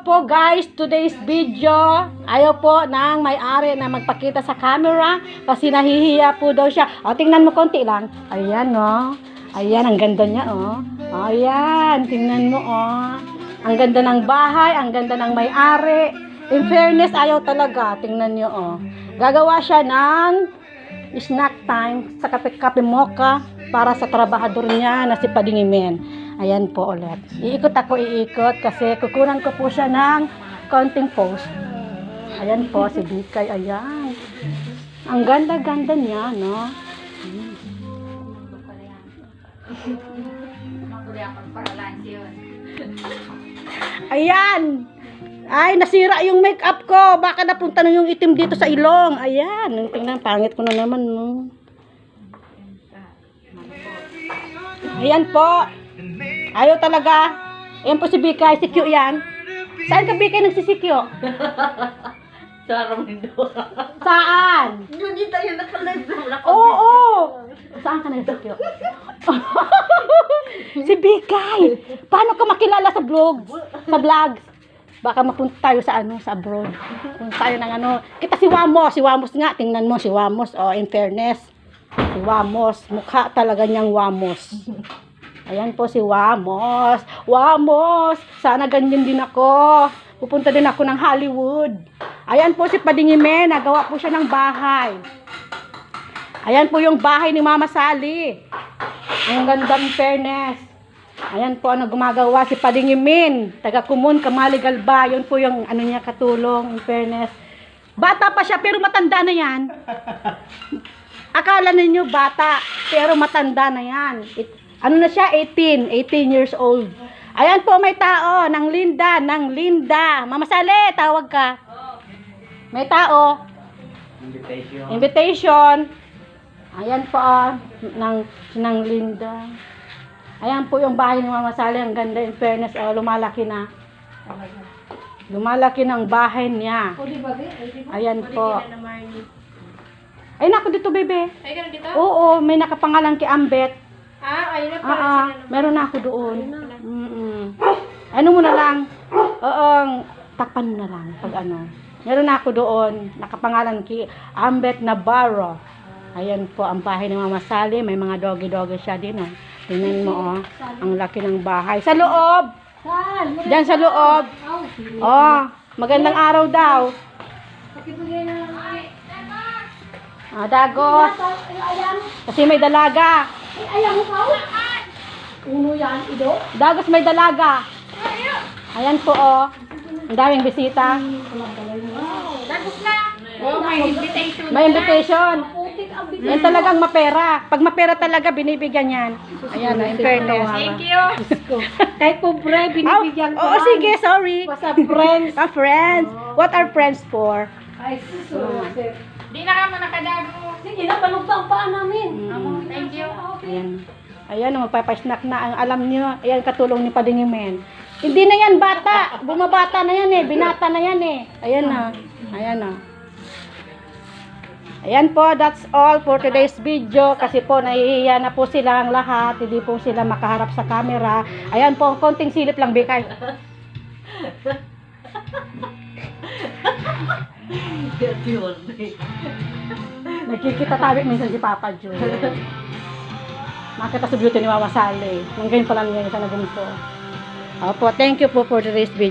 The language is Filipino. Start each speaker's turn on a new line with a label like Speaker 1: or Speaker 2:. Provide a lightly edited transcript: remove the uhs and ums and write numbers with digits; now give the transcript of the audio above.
Speaker 1: po guys, today's video, ayaw po ng may-ari na magpakita sa camera kasi nahihiya po daw siya. O, tingnan mo konti lang. Ayan o. Ayan, ang ganda niya o. Ayan, tingnan mo o. Ang ganda ng bahay, ang ganda ng may-ari. In fairness, ayaw talaga. Tingnan niyo o. Gagawa siya ng snack time sa kape-kape mocha para sa trabahador niya na si Padingimen. Ayan po ulit. Iikot kasi kukunan ko po siya ng konting post. Ayan po si Bikay. Ayan. Ang ganda-ganda niya, no? Ayan. Ay, nasira yung makeup ko. Baka napunta na yung itim dito sa ilong. Ayan. Tingnan, pangit ko na naman, no? Ayan po. Ayaw talaga. Ayan po si Bikay. Sikyo yan. Saan ka, Bikay, nagsisikyo?
Speaker 2: Sa Aramindo.
Speaker 1: Saan?
Speaker 2: Doon din tayo nakalive.
Speaker 1: Oo. Saan ka nagsisikyo? Si Bikay. Paano ka makilala sa vlogs? Sa vlogs? Baka mapunta tayo sa sa abroad. Punta tayo ng Kita si Wamos. Si Wamos nga. Tingnan mo si Wamos. Oh, in fairness. Si Wamos. Mukha talaga niyang Wamos. Ayan po si Wamos. Wamos! Sana ganyan din ako. Pupunta din ako ng Hollywood. Ayan po si Padingimen. Nagawa po siya ng bahay. Ayan po yung bahay ni Mama Sally. Ang gandang fairness. Ayan po gumagawa si Padingimen. Taga Kumun, Kamaligalba. Yun po yung niya katulong, in fairness. Bata pa siya pero matanda na yan. Akala ninyo bata pero matanda na yan. Na siya? 18 years old. Ayan po, may tao, ng Linda. Mama Sally, tawag ka. May tao. Invitation. Ayan po, ng Linda. Ayan po yung bahay ni Mama Sally, ang ganda, in fairness, lumalaki na. Lumalaki ng bahay niya. Ayan po. Ay, naku dito, bebe.
Speaker 2: Ay, ganun dito?
Speaker 1: Oo, may nakapangalan kay Ambet.
Speaker 2: Ayun na pala.
Speaker 1: Meron na ako doon. Ano mo na lang? Oo, takpan mo na lang pag Meron na ako doon. Nakapangalan kay Ambet Navarro. Ayan po ang bahay ni Mama Sally. May mga doggy siya din. Tingnan mo, ang laki ng bahay. Sa loob! Diyan sa loob. Magandang araw daw. Dagos. Kasi may dalaga.
Speaker 2: Ayaw mo ka? Uno yan, ido?
Speaker 1: Dagos may dalaga. Ayan po, ang daming bisita.
Speaker 2: Dagos na. May invitation.
Speaker 1: May invitation. Yan talagang mapera. Pag mapera talaga, binibigyan yan. Ayan, in fairness.
Speaker 2: Thank you.
Speaker 1: Kahit pobre, binibigyan ko. Sige, sorry.
Speaker 2: What's up, friends?
Speaker 1: Friends. What are friends for?
Speaker 2: Ay, susunod. Di na ka mo nakadago. Sige, napalugtang pa namin. Thank you.
Speaker 1: Ayan, magpapasnack na. Ang alam niyo, ayan, katulong ni Padingimen. Hindi na yan bata. Bumabata na yan binata na yan Ayan na. Ayan po, that's all for today's video. Kasi po, nahihiya na po silang lahat. Hindi po sila makaharap sa camera. Ayan po, konting silip lang, Bikay. Nagkikita tabi minsan si Papa Joe. Makita sa beauty ni Mama Sally. Nang ganyan pa lang yan, isa na ganito. Opo, thank you po for today's video.